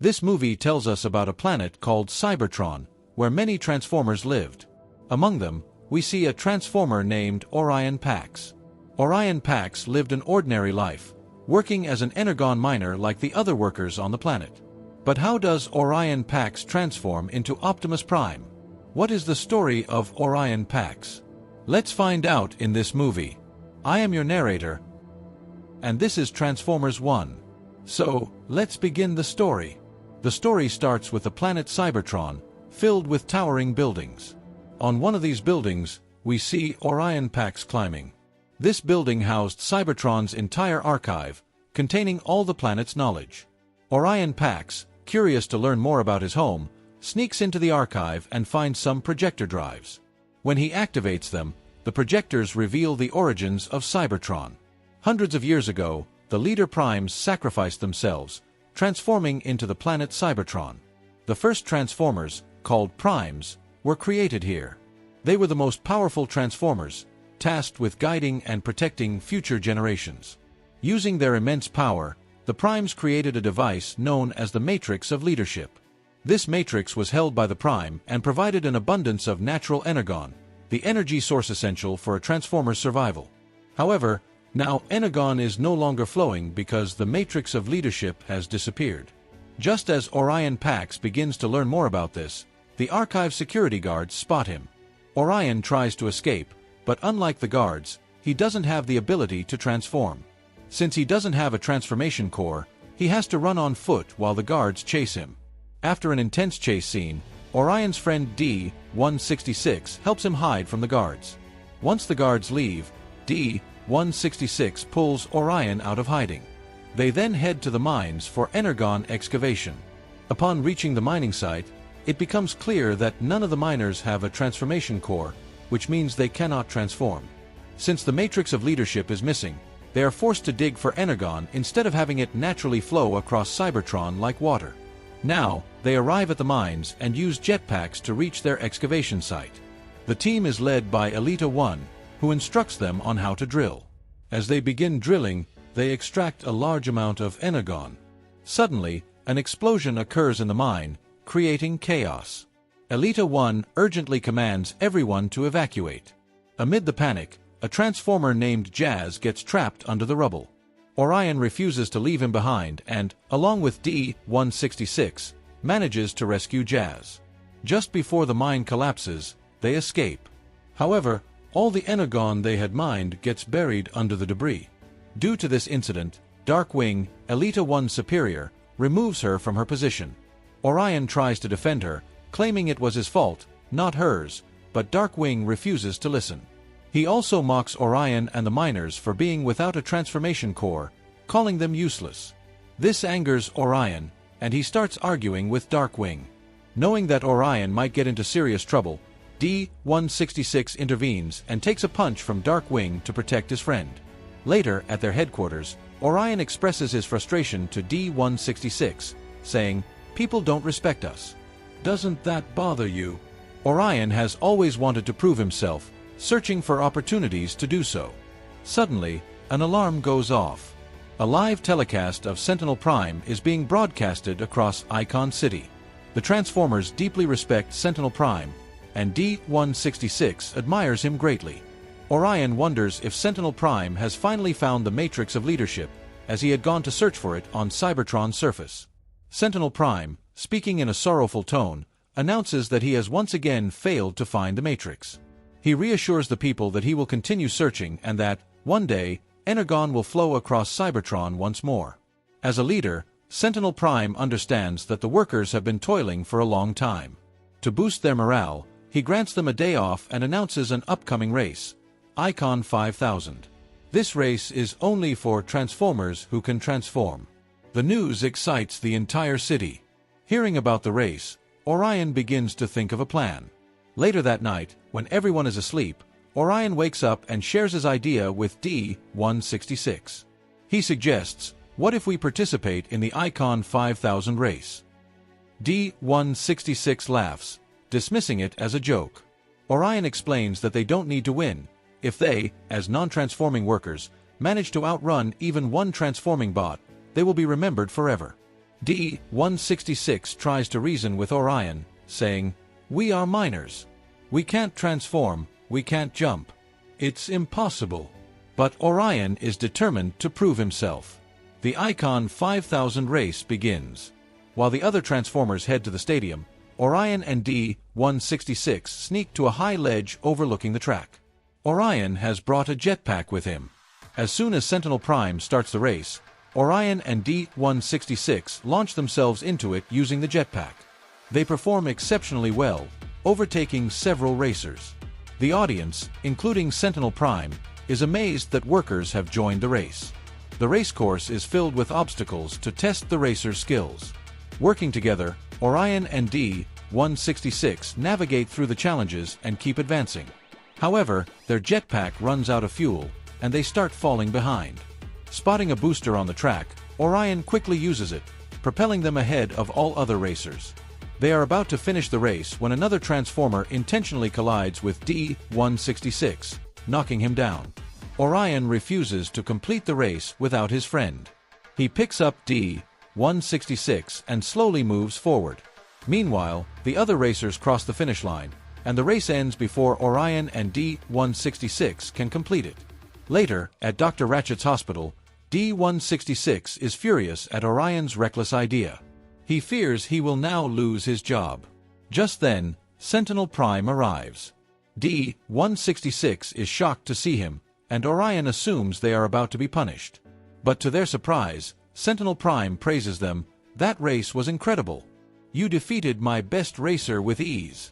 This movie tells us about a planet called Cybertron, where many Transformers lived. Among them, we see a Transformer named Orion Pax. Orion Pax lived an ordinary life, working as an energon miner like the other workers on the planet. But how does Orion Pax transform into Optimus Prime? What is the story of Orion Pax? Let's find out in this movie. I am your narrator, and this is Transformers 1. So, let's begin the story. The story starts with the planet Cybertron, filled with towering buildings. On one of these buildings, we see Orion Pax climbing. This building housed Cybertron's entire archive, containing all the planet's knowledge. Orion Pax, curious to learn more about his home, sneaks into the archive and finds some projector drives. When he activates them, the projectors reveal the origins of Cybertron. Hundreds of years ago, the leader primes sacrificed themselves, transforming into the planet Cybertron. The first Transformers, called Primes, were created here. They were the most powerful Transformers, tasked with guiding and protecting future generations. Using their immense power, the Primes created a device known as the Matrix of Leadership. This matrix was held by the Prime and provided an abundance of natural energon, the energy source essential for a Transformer's survival. However, now energon is no longer flowing because the Matrix of Leadership has disappeared. Just as Orion Pax begins to learn more about this, the archive security guards spot him. Orion tries to escape, but unlike the guards, he doesn't have the ability to transform. Since he doesn't have a transformation core, he has to run on foot while the guards chase him. After an intense chase scene, Orion's friend D-166 helps him hide from the guards. Once the guards leave, D-166 pulls Orion out of hiding. They then head to the mines for energon excavation. Upon reaching the mining site, it becomes clear that none of the miners have a transformation core, which means they cannot transform. Since the Matrix of Leadership is missing, they are forced to dig for energon instead of having it naturally flow across Cybertron like water. Now, they arrive at the mines and use jetpacks to reach their excavation site. The team is led by Elita 1, who instructs them on how to drill. As they begin drilling, they extract a large amount of energon. Suddenly, an explosion occurs in the mine, creating chaos. Elita 1 urgently commands everyone to evacuate. Amid the panic, a Transformer named Jazz gets trapped under the rubble. Orion refuses to leave him behind and, along with D-166, manages to rescue Jazz. Just before the mine collapses, they escape. However, all the energon they had mined gets buried under the debris. Due to this incident, Darkwing, Elita 1's superior, removes her from her position. Orion tries to defend her, claiming it was his fault, not hers, but Darkwing refuses to listen. He also mocks Orion and the miners for being without a transformation core, calling them useless. This angers Orion, and he starts arguing with Darkwing. Knowing that Orion might get into serious trouble, D-166 intervenes and takes a punch from Darkwing to protect his friend. Later, at their headquarters, Orion expresses his frustration to D-166, saying, "People don't respect us. Doesn't that bother you?" Orion has always wanted to prove himself, searching for opportunities to do so. Suddenly, an alarm goes off. A live telecast of Sentinel Prime is being broadcasted across Icon City. The Transformers deeply respect Sentinel Prime, and D-166 admires him greatly. Orion wonders if Sentinel Prime has finally found the Matrix of Leadership, as he had gone to search for it on Cybertron's surface. Sentinel Prime, speaking in a sorrowful tone, announces that he has once again failed to find the Matrix. He reassures the people that he will continue searching and that, one day, energon will flow across Cybertron once more. As a leader, Sentinel Prime understands that the workers have been toiling for a long time. To boost their morale, he grants them a day off and announces an upcoming race, Icon 5000. This race is only for Transformers who can transform. The news excites the entire city. Hearing about the race, Orion begins to think of a plan. Later that night, when everyone is asleep, Orion wakes up and shares his idea with D-166. He suggests, "What if we participate in the Icon 5000 race?" D-166 laughs, dismissing it as a joke. Orion explains that they don't need to win. If they, as non-transforming workers, manage to outrun even one transforming bot, they will be remembered forever. D-166 tries to reason with Orion, saying, "We are minors. We can't transform, we can't jump. It's impossible." But Orion is determined to prove himself. The Icon 5000 race begins. While the other Transformers head to the stadium, Orion and D-166 sneak to a high ledge overlooking the track. Orion has brought a jetpack with him. As soon as Sentinel Prime starts the race, Orion and D-166 launch themselves into it using the jetpack. They perform exceptionally well, overtaking several racers. The audience, including Sentinel Prime, is amazed that workers have joined the race. The race course is filled with obstacles to test the racers' skills. Working together, Orion and D-166 navigate through the challenges and keep advancing. However, their jetpack runs out of fuel, and they start falling behind. Spotting a booster on the track, Orion quickly uses it, propelling them ahead of all other racers. They are about to finish the race when another Transformer intentionally collides with D-166, knocking him down. Orion refuses to complete the race without his friend. He picks up D-166 and slowly moves forward. Meanwhile, the other racers cross the finish line, and the race ends before Orion and D-166 can complete it. Later, at Dr. Ratchet's hospital, D-166 is furious at Orion's reckless idea. He fears he will now lose his job. Just then, Sentinel Prime arrives. D-166 is shocked to see him, and Orion assumes they are about to be punished. But to their surprise, Sentinel Prime praises them. "That race was incredible. You defeated my best racer with ease."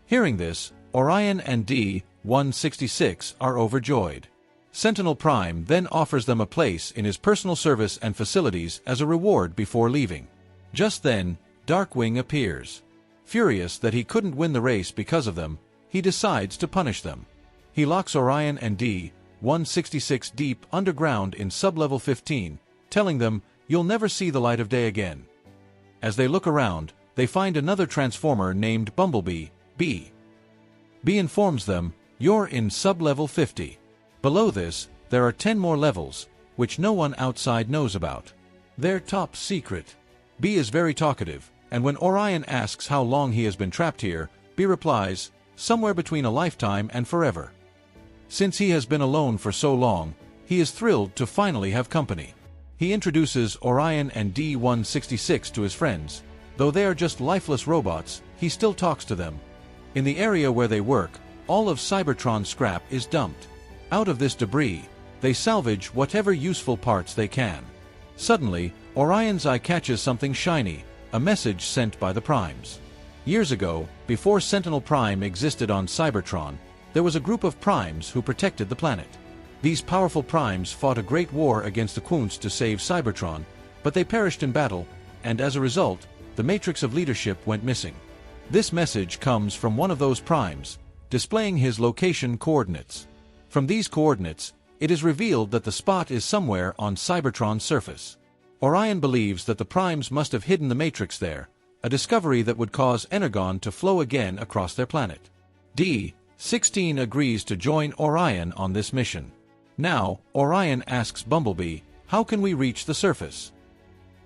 Hearing this, Orion and D-166 are overjoyed. Sentinel Prime then offers them a place in his personal service and facilities as a reward before leaving. Just then, Darkwing appears. Furious that he couldn't win the race because of them, he decides to punish them. He locks Orion and D-166 deep underground in sublevel 15, telling them, "You'll never see the light of day again." As they look around, they find another Transformer named Bumblebee. B informs them, "You're in sublevel 50. Below this, there are 10 more levels, which no one outside knows about. They're top secret." B is very talkative, and when Orion asks how long he has been trapped here, B replies, "Somewhere between a lifetime and forever." Since he has been alone for so long, he is thrilled to finally have company. He introduces Orion and D-166 to his friends. Though they are just lifeless robots, he still talks to them. In the area where they work, all of Cybertron's scrap is dumped. Out of this debris, they salvage whatever useful parts they can. Suddenly, Orion's eye catches something shiny, a message sent by the Primes. Years ago, before Sentinel Prime existed on Cybertron, there was a group of Primes who protected the planet. These powerful Primes fought a great war against the Quunts to save Cybertron, but they perished in battle, and as a result, the matrix of leadership went missing. This message comes from one of those Primes, displaying his location coordinates. From these coordinates, it is revealed that the spot is somewhere on Cybertron's surface. Orion believes that the Primes must have hidden the matrix there, a discovery that would cause energon to flow again across their planet. D-16 agrees to join Orion on this mission. Now, Orion asks Bumblebee, "How can we reach the surface?"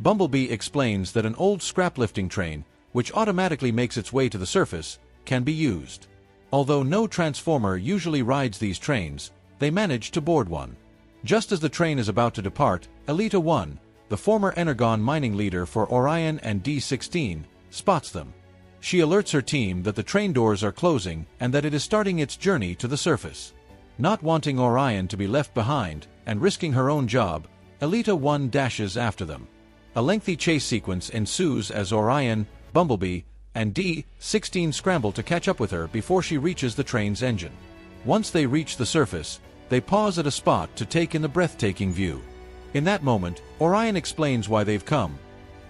Bumblebee explains that an old scrap-lifting train, which automatically makes its way to the surface, can be used. Although no Transformer usually rides these trains, they manage to board one. Just as the train is about to depart, Elita 1, the former Energon mining leader for Orion and D-16, spots them. She alerts her team that the train doors are closing and that it is starting its journey to the surface. Not wanting Orion to be left behind, and risking her own job, Elita 1 dashes after them. A lengthy chase sequence ensues as Orion, Bumblebee, and D-16 scramble to catch up with her before she reaches the train's engine. Once they reach the surface, they pause at a spot to take in the breathtaking view. In that moment, Orion explains why they've come.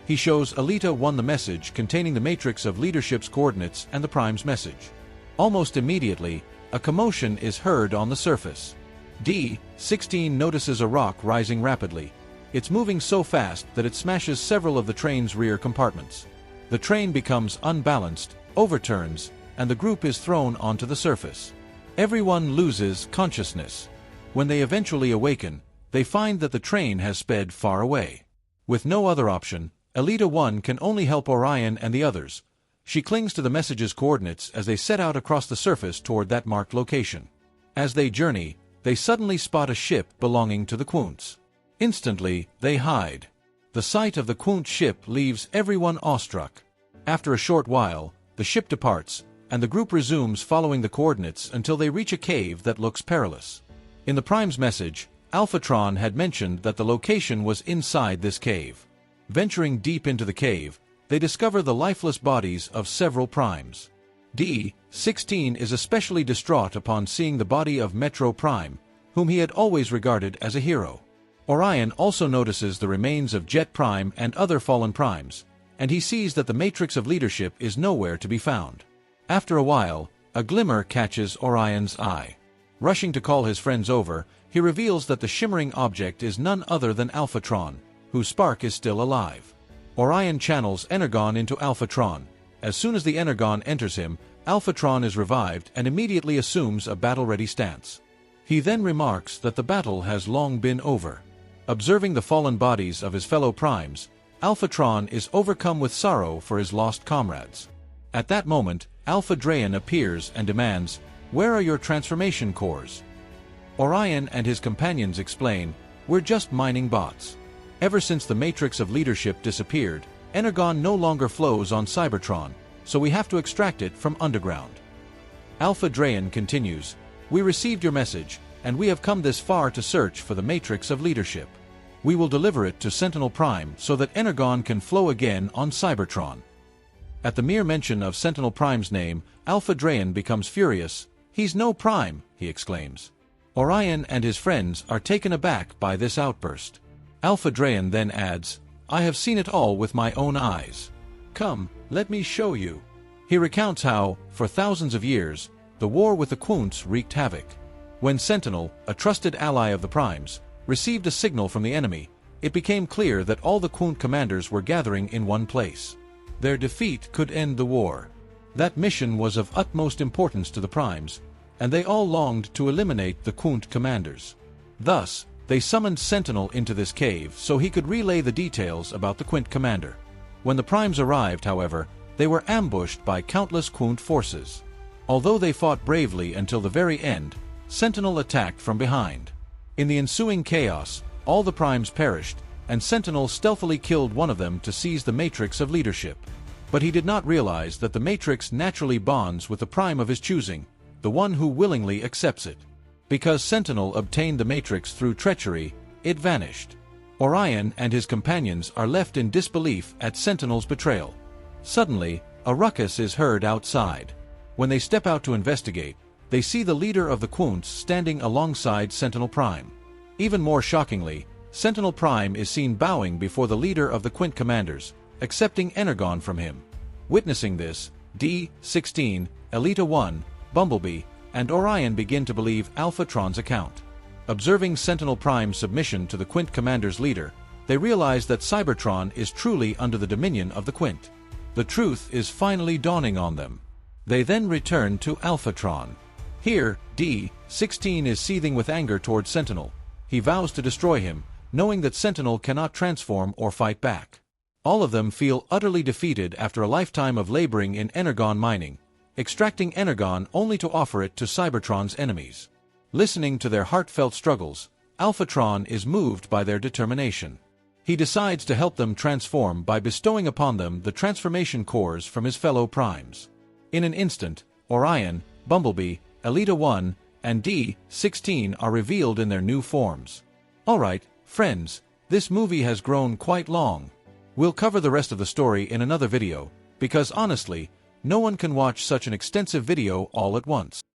He shows Elita 1 the message containing the matrix of leadership's coordinates and the Prime's message. Almost immediately, a commotion is heard on the surface. D-16 notices a rock rising rapidly. It's moving so fast that it smashes several of the train's rear compartments. The train becomes unbalanced, overturns, and the group is thrown onto the surface. Everyone loses consciousness. When they eventually awaken, they find that the train has sped far away. With no other option, Elita 1 can only help Orion and the others. She clings to the message's coordinates as they set out across the surface toward that marked location. As they journey, they suddenly spot a ship belonging to the Quunts. Instantly, they hide. The sight of the Quunt ship leaves everyone awestruck. After a short while, the ship departs, and the group resumes following the coordinates until they reach a cave that looks perilous. In the Prime's message, Alphatron had mentioned that the location was inside this cave. Venturing deep into the cave, they discover the lifeless bodies of several Primes. D-16 is especially distraught upon seeing the body of Metro Prime, whom he had always regarded as a hero. Orion also notices the remains of Jet Prime and other fallen Primes, and he sees that the matrix of leadership is nowhere to be found. After a while, a glimmer catches Orion's eye. Rushing to call his friends over, he reveals that the shimmering object is none other than Alphatron, whose spark is still alive. Orion channels Energon into Alphatron. As soon as the Energon enters him, Alphatron is revived and immediately assumes a battle-ready stance. He then remarks that the battle has long been over. Observing the fallen bodies of his fellow Primes, Alphatron is overcome with sorrow for his lost comrades. At that moment, Alpha Drayan appears and demands, "Where are your transformation cores?" Orion and his companions explain, "We're just mining bots. Ever since the matrix of leadership disappeared, Energon no longer flows on Cybertron, so we have to extract it from underground." Alpha Drayan continues, "We received your message, and we have come this far to search for the matrix of leadership. We will deliver it to Sentinel Prime so that Energon can flow again on Cybertron." At the mere mention of Sentinel Prime's name, Alpha Drayan becomes furious. "He's no Prime," he exclaims. Orion and his friends are taken aback by this outburst. Alpha Drayan then adds, "I have seen it all with my own eyes. Come, let me show you." He recounts how, for thousands of years, the war with the Quunts wreaked havoc. When Sentinel, a trusted ally of the Primes, received a signal from the enemy, it became clear that all the Quunt commanders were gathering in one place. Their defeat could end the war. That mission was of utmost importance to the Primes, and they all longed to eliminate the Quunt commanders. Thus, they summoned Sentinel into this cave so he could relay the details about the Quunt commander. When the Primes arrived, however, they were ambushed by countless Quunt forces. Although they fought bravely until the very end, Sentinel attacked from behind. In the ensuing chaos, all the Primes perished, and Sentinel stealthily killed one of them to seize the matrix of leadership. But he did not realize that the matrix naturally bonds with the Prime of his choosing, the one who willingly accepts it. Because Sentinel obtained the matrix through treachery, it vanished. Orion and his companions are left in disbelief at Sentinel's betrayal. Suddenly, a ruckus is heard outside. When they step out to investigate, they see the leader of the Quunts standing alongside Sentinel Prime. Even more shockingly, Sentinel Prime is seen bowing before the leader of the Quint commanders, accepting Energon from him. Witnessing this, D-16, Elita 1, Bumblebee, and Orion begin to believe Alphatron's account. Observing Sentinel Prime's submission to the Quint commander's leader, they realize that Cybertron is truly under the dominion of the Quint. The truth is finally dawning on them. They then return to Alphatron. Here, D-16 is seething with anger towards Sentinel. He vows to destroy him, knowing that Sentinel cannot transform or fight back. All of them feel utterly defeated after a lifetime of laboring in Energon mining, extracting Energon only to offer it to Cybertron's enemies. Listening to their heartfelt struggles, Alphatron is moved by their determination. He decides to help them transform by bestowing upon them the transformation cores from his fellow Primes. In an instant, Orion, Bumblebee, Elita 1, and D-16 are revealed in their new forms. Alright, friends, this movie has grown quite long. We'll cover the rest of the story in another video, because honestly, no one can watch such an extensive video all at once.